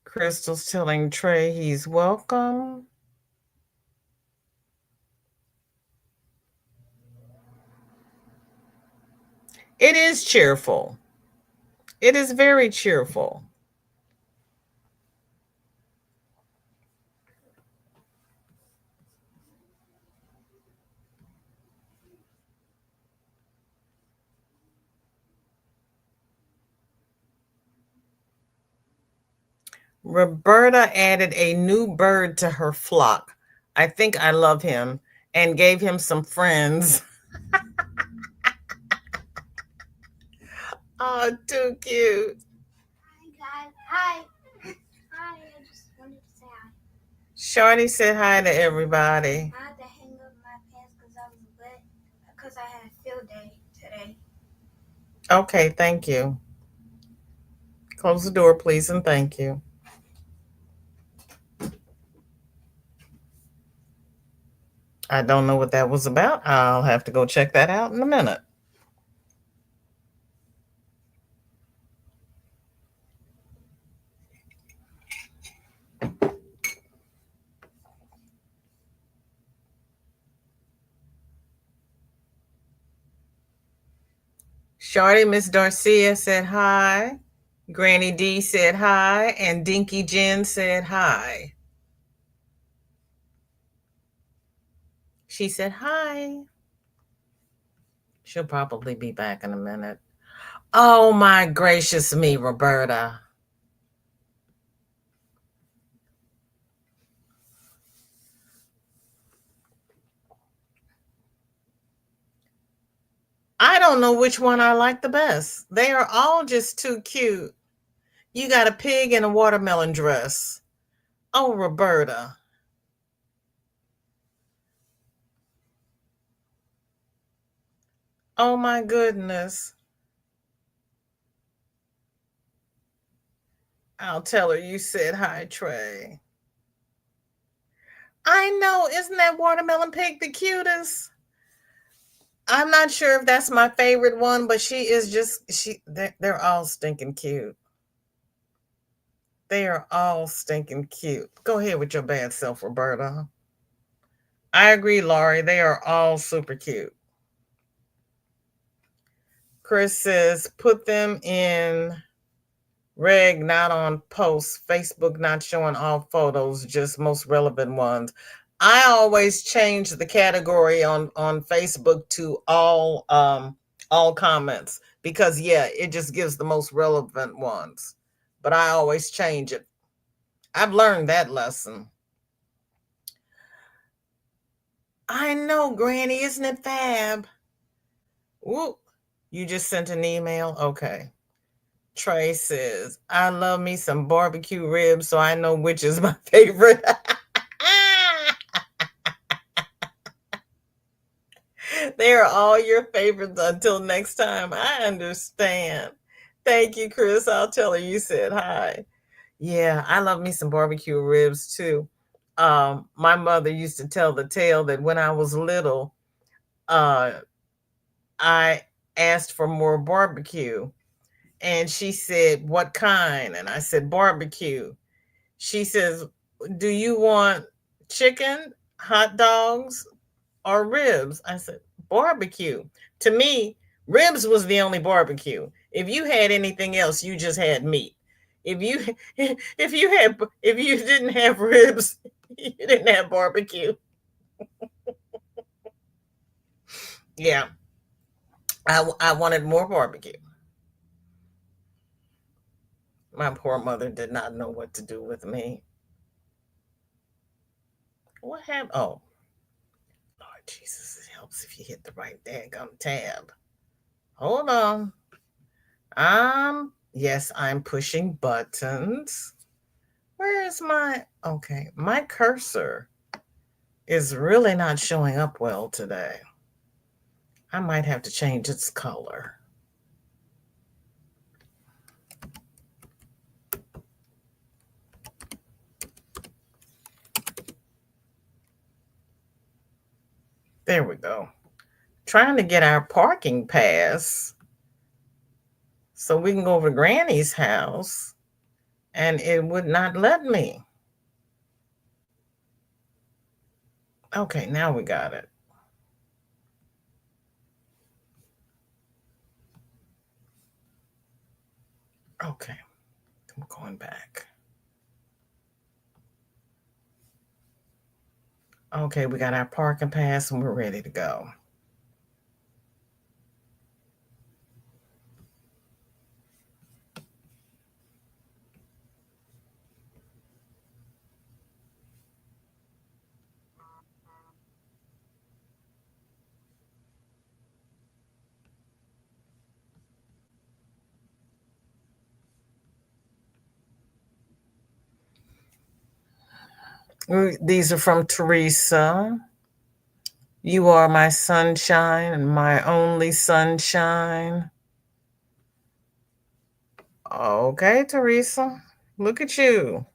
Crystal's telling Trey he's welcome. It is cheerful. It is very cheerful. Roberta added a new bird to her flock. I think I love him and gave him some friends. Oh, too cute. Hi, guys. Hi. Hi. I just wanted to say hi. Shorty said hi to everybody. I had to hang up my pants because I was wet because I had a field day today. Okay, thank you. Close the door, please, and thank you. I don't know what that was about. I'll have to go check that out in a minute. Shorty, Miss Darcia said hi. Granny D said hi. And Dinky Jen said hi. She said hi. She'll probably be back in a minute. Oh my gracious me, Roberta. don't know which one I like the best. They are all just too cute. You got a pig in a watermelon dress. Oh, Roberta. Oh my goodness. I'll tell her you said hi, Trey. I know. Isn't that watermelon pig the cutest? I'm not sure if that's my favorite one, but she is just they're all stinking cute. They are all stinking cute. Go ahead with your bad self, Roberta. I agree, Laurie. They are all super cute. Chris says put them in reg, not on posts. Facebook not showing all photos, just most relevant ones. I always change the category on Facebook to all comments because yeah, it just gives the most relevant ones. But I always change it. I've learned that lesson. I know, Granny, isn't it fab? Whoop. You just sent an email? Okay. Trey says, I love me some barbecue ribs, so I know which is my favorite. They are all your favorites until next time. I understand. Thank you, Chris. I'll tell her you said hi. Yeah, I love me some barbecue ribs too. My mother used to tell the tale that when I was little, uh, I asked for more barbecue. And she said, what kind? And I said, barbecue. She says, do you want chicken, hot dogs, or ribs? I said, barbecue. To me, ribs was the only barbecue. If you had anything else, you just had meat. If you if you didn't have ribs, you didn't have barbecue. Yeah, I wanted more barbecue. My poor mother did not know what to do with me. What happened? Oh, Lord Jesus, it helps if you hit the right daggum tab. Hold on. Yes, I'm pushing buttons. Where is my, okay, my cursor is really not showing up well today. I might have to change its color. There we go. Trying to get our parking pass so we can go over to Granny's house, and it would not let me. Okay, now we got it. Okay, I'm going back. Okay, we got our parking pass and we're ready to go. These are from Teresa. You are my sunshine and my only sunshine. Okay, Teresa. Look at you.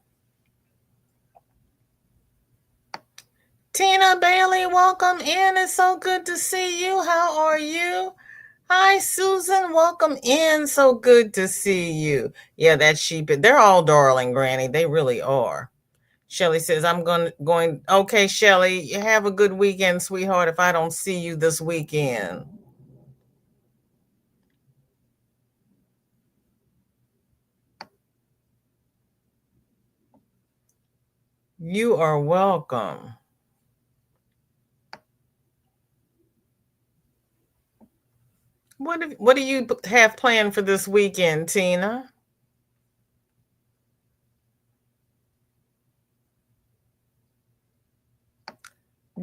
Tina Bailey, welcome in. It's so good to see you. How are you? Hi, Susan. Welcome in. So good to see you. Yeah, that sheep. They're all darling, Granny. They really are. Shelly says, I'm going. Okay, Shelly, you have a good weekend, sweetheart, if I don't see you this weekend. You are welcome. What do you have planned for this weekend, Tina?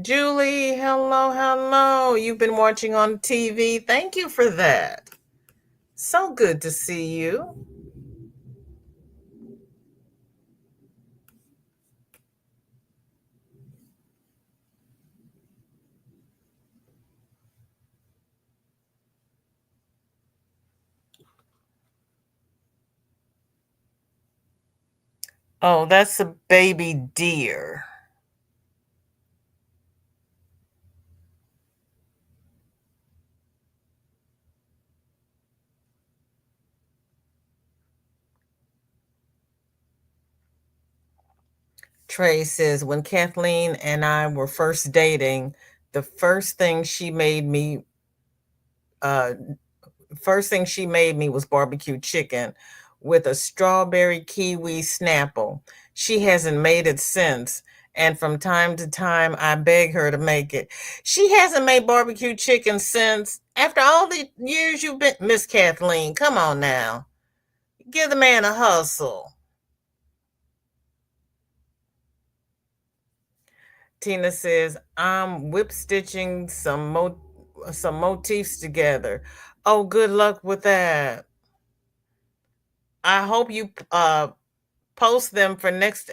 Julie, hello, hello. You've been watching on TV. Thank you for that. So good to see you. Oh, that's a baby deer. Trey says, when Kathleen and I were first dating, the uh, first thing she made me was barbecue chicken with a strawberry kiwi snapple. She hasn't made it since. And from time to time, I beg her to make it. She hasn't made barbecue chicken since. After all the years you've been, Miss Kathleen, come on now. Give the man a hustle. Tina says, I'm whip stitching some motifs together. Oh, good luck with that. I hope you post them for next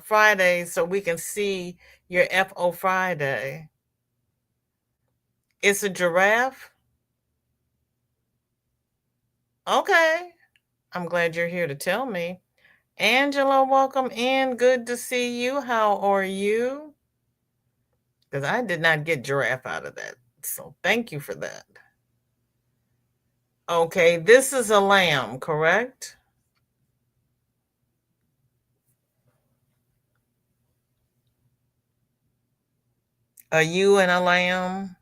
Friday so we can see your FO Friday. It's a giraffe. Okay. I'm glad you're here to tell me. Angela, welcome in. Good to see you. How are you? Because I did not get giraffe out of that. So thank you for that. Okay, this is a lamb, correct? A ewe and a lamb.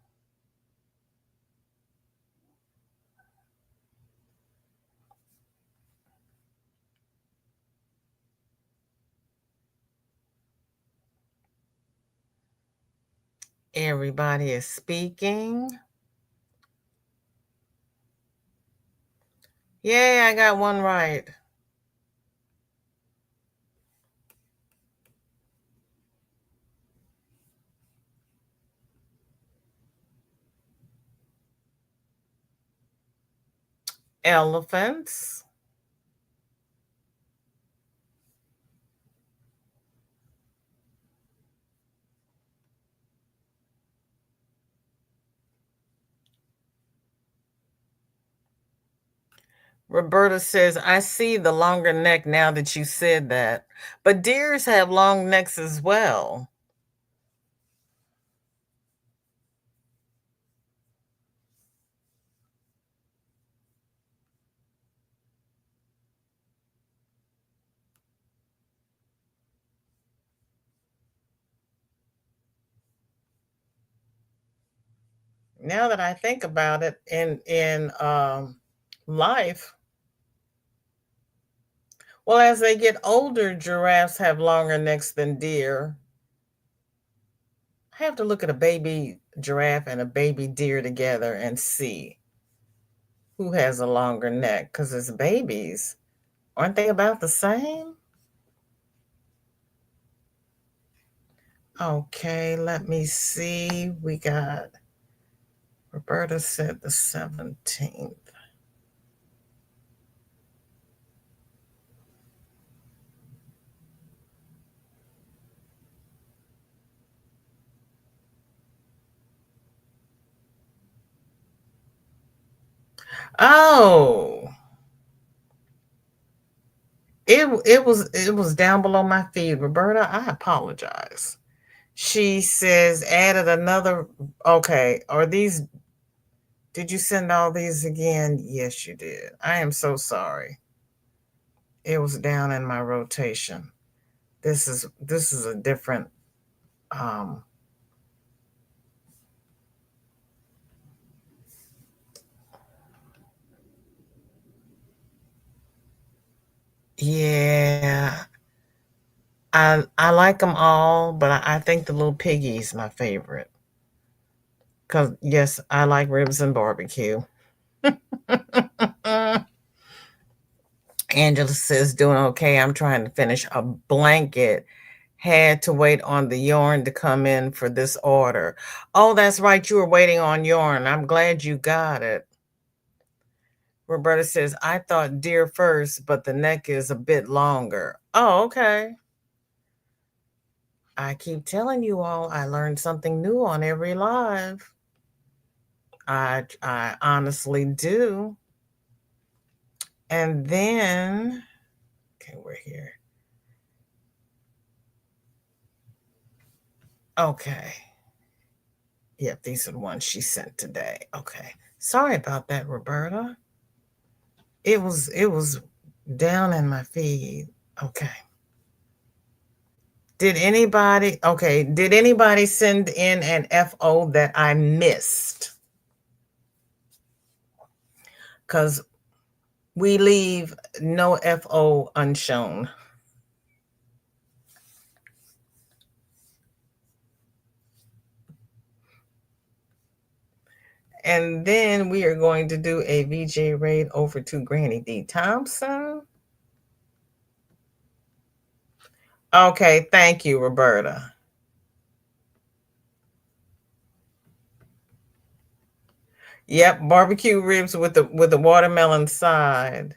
Everybody is speaking. Yay, I got one right. Elephants. Roberta says, I see the longer neck now that you said that. But deers have long necks as well. Now that I think about it, in life, well, as they get older, giraffes have longer necks than deer. I have to look at a baby giraffe and a baby deer together and see who has a longer neck because it's babies. Aren't they about the same? Okay, let me see. We got Roberta said the 17th. Oh, it was down below my feed, Roberta. I apologize. She says added another. Okay, are these? Did you send all these again? Yes, you did. I am so sorry. It was down in my rotation. This is a different. Um, yeah, I like them all, but I think the little piggy's my favorite. Cause yes, I like ribs and barbecue. Angela says, doing okay. I'm trying to finish a blanket. Had to wait on the yarn to come in for this order. Oh, that's right. You were waiting on yarn. I'm glad you got it. Roberta says, I thought deer first, but the neck is a bit longer. Oh, okay. I keep telling you all, I learned something new on every live. I honestly do. And then, okay, we're here. Okay. Yep, these are the ones she sent today. Okay. Sorry about that, Roberta. It was down in my feed. Okay. Did anybody send in an FO that I missed? Cuz we leave no FO unshown. And then we are going to do a VJ raid over to Granny D. Thompson. Okay, thank you, Roberta. Yep, barbecue ribs with the watermelon side.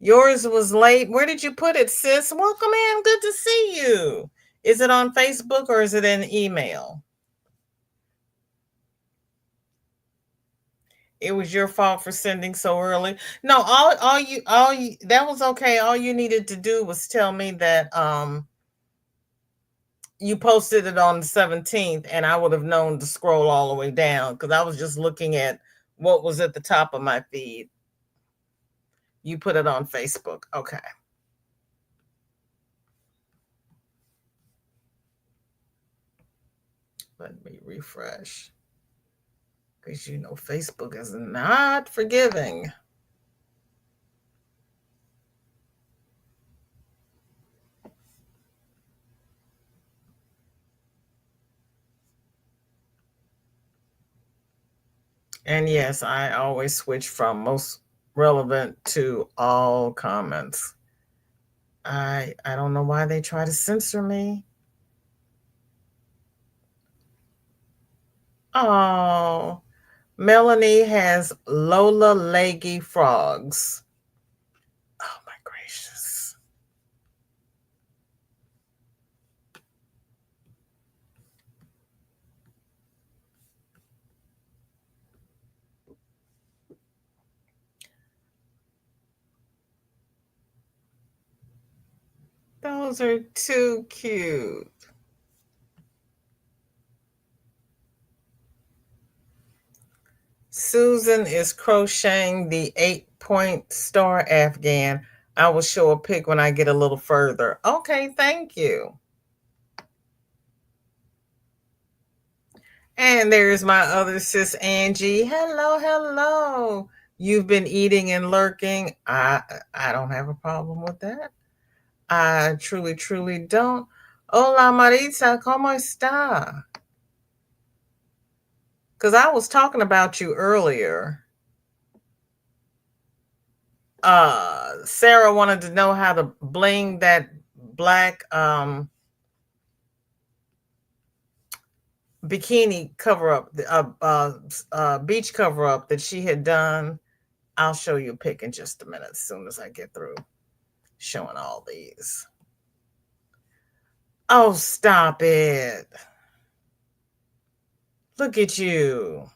Yours was late. Where did you put it, sis? Welcome in. Good to see you. Is it on Facebook or is it in email? It was your fault for sending so early. No, all you that was okay. All you needed to do was tell me that you posted it on the 17th and I would have known to scroll all the way down because I was just looking at what was at the top of my feed. You put it on Facebook. Okay. Let me refresh. Because you know Facebook is not forgiving. And yes, I always switch from most relevant to all comments. I don't know why they try to censor me. Oh, Melanie has Lola leggy frogs. Oh my gracious. Those are too cute. Susan is crocheting the 8-point star Afghan. I will show a pic when I get a little further. Okay, thank you. And there's my other sis, Angie. Hello, hello. You've been eating and lurking. I don't have a problem with that. I truly, truly don't. Hola, Marisa, ¿cómo está? Because I was talking about you earlier. Sarah wanted to know how to bling that black bikini cover up, beach cover up that she had done. I'll show you a pic in just a minute as soon as I get through showing all these. Oh, stop it. Look at you.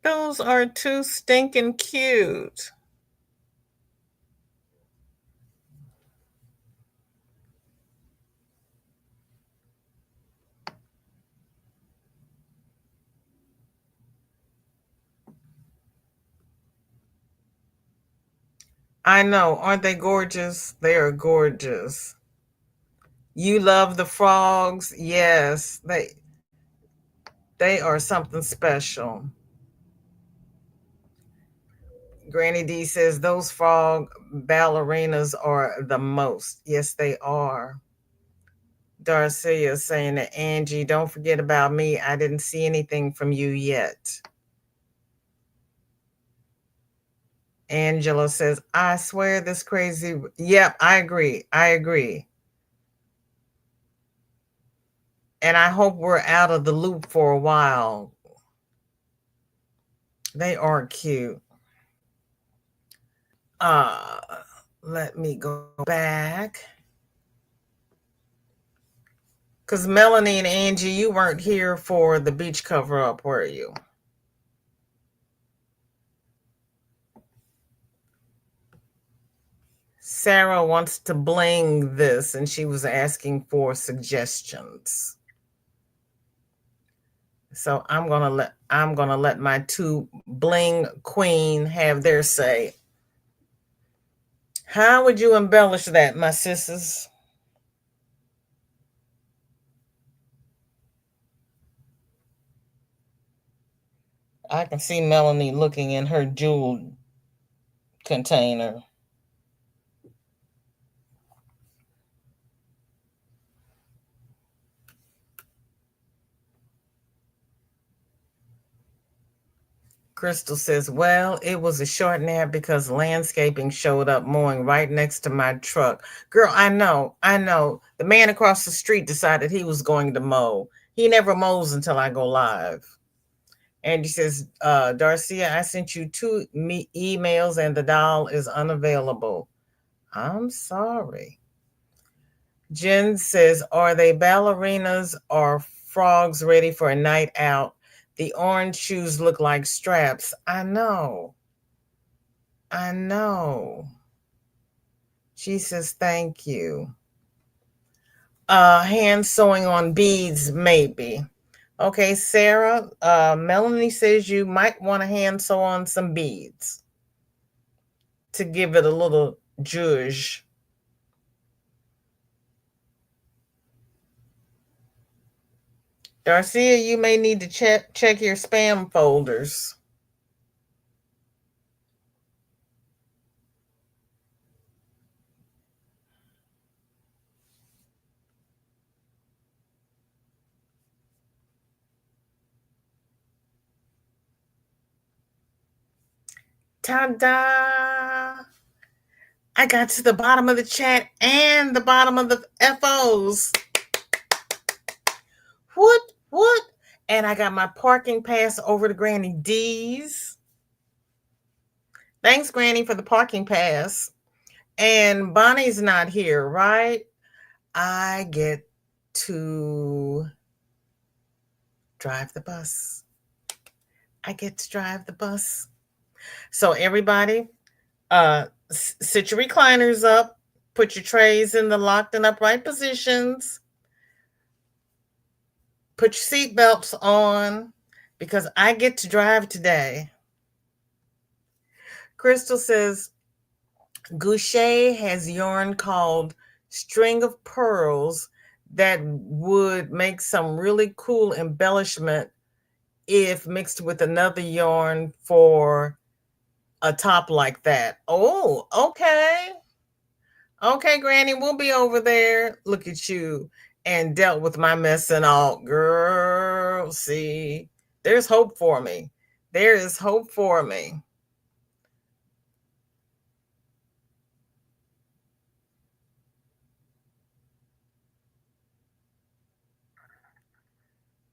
Those are too stinking cute. I know. Aren't they gorgeous? They are gorgeous. You love the frogs? Yes. They are something special. Granny D says those frog ballerinas are the most. Yes, they are. Darcia saying that Angie, don't forget about me. I didn't see anything from you yet. Angela says, I swear this crazy. Yep, I agree. I agree. And I hope we're out of the loop for a while. They are cute. Uh, Let me go back. Because Melanie and Angie, you weren't here for the beach cover up, were you? Sarah wants to bling this, and she was asking for suggestions. So I'm gonna let my two bling queen have their say. How would you embellish that, my sisters? I can see Melanie looking in her jewel container. Crystal says, well, it was a short nap because landscaping showed up mowing right next to my truck. Girl, I know. The man across the street decided he was going to mow. He never mows until I go live. Andy says, Darcia, I sent you two emails and the doll is unavailable. I'm sorry. Jen says, are they ballerinas or frogs ready for a night out? The orange shoes look like straps. I know. I know. She says, thank you. Hand sewing on beads, maybe. Okay, Sarah, Melanie says you might want to hand sew on some beads to give it a little zhuzh. Darcia, you may need to check your spam folders. Ta-da! I got to the bottom of the chat and the bottom of the FOs. What? And I got my parking pass over to Granny D's. Thanks, Granny, for the parking pass. And Bonnie's not here, right? I get to drive the bus. I get to drive the bus. So everybody, sit your recliners up, put your trays in the locked and upright positions, put your seatbelts on because I get to drive today. Crystal says Goucher has yarn called String of Pearls that would make some really cool embellishment if mixed with another yarn for a top like that. Oh, okay. Okay, Granny, we'll be over there. Look at you. And dealt with my mess and all. Girl, see, there's hope for me. There is hope for me.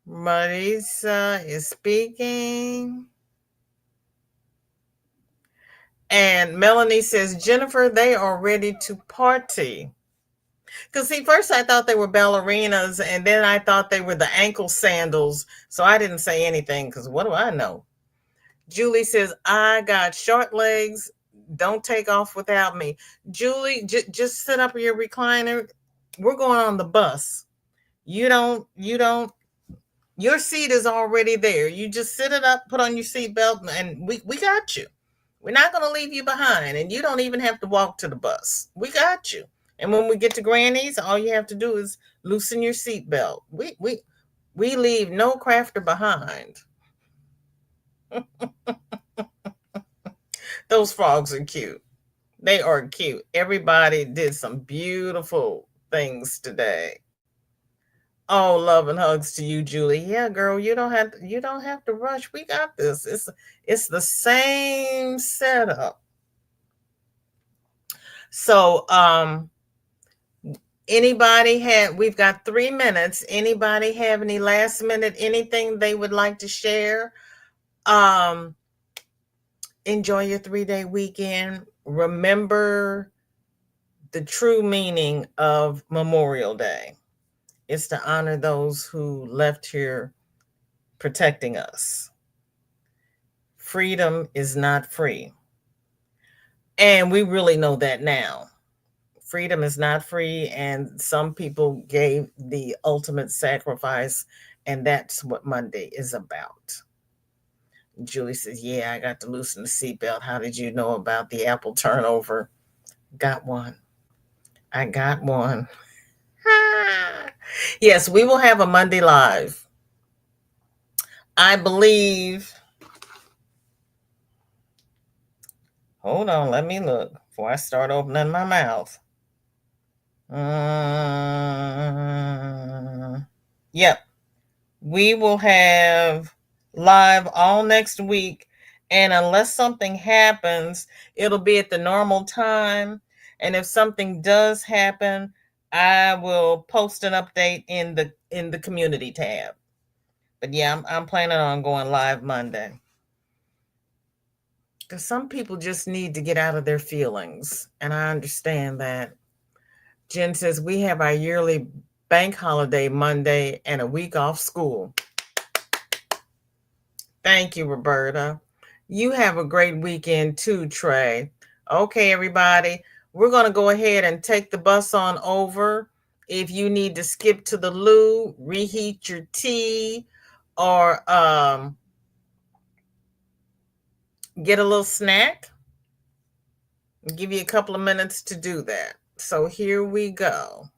Marisa is speaking. And Melanie says, Jennifer, they are ready to party. Because, see, first I thought they were ballerinas, and then I thought they were the ankle sandals. So I didn't say anything because what do I know? Julie says, I got short legs. Don't take off without me. Julie, just sit up in your recliner. We're going on the bus. You don't, your seat is already there. You just sit it up, put on your seatbelt, and we got you. We're not going to leave you behind, and you don't even have to walk to the bus. We got you. And when we get to Granny's, all you have to do is loosen your seatbelt. We leave no crafter behind. Those frogs are cute. They are cute. Everybody did some beautiful things today. Oh, love and hugs to you, Julie. Yeah, girl, you don't have to rush. We got this. It's the same setup. So, anybody have, we've got 3 minutes. Anybody have any last minute, anything they would like to share? Um, enjoy your 3 day weekend. Remember the true meaning of Memorial Day is to honor those who left here protecting us. Freedom is not free. And we really know that now. Freedom is not free, and some people gave the ultimate sacrifice, and that's what Monday is about. Julie says, yeah, I got to loosen the seatbelt. How did you know about the apple turnover? Got one. I got one. Yes, we will have a Monday live. I believe. Hold on, let me look before I start opening my mouth. Yep, we will have live all next week. And unless something happens, it'll be at the normal time. And if something does happen, I will post an update in the community tab. But yeah, I'm planning on going live Monday. Because some people just need to get out of their feelings. And I understand that. Jen says, we have our yearly bank holiday Monday and a week off school. Thank you, Roberta. You have a great weekend too, Trey. Okay, everybody, we're going to go ahead and take the bus on over. If you need to skip to the loo, reheat your tea, or get a little snack, I'll give you a couple of minutes to do that. So here we go.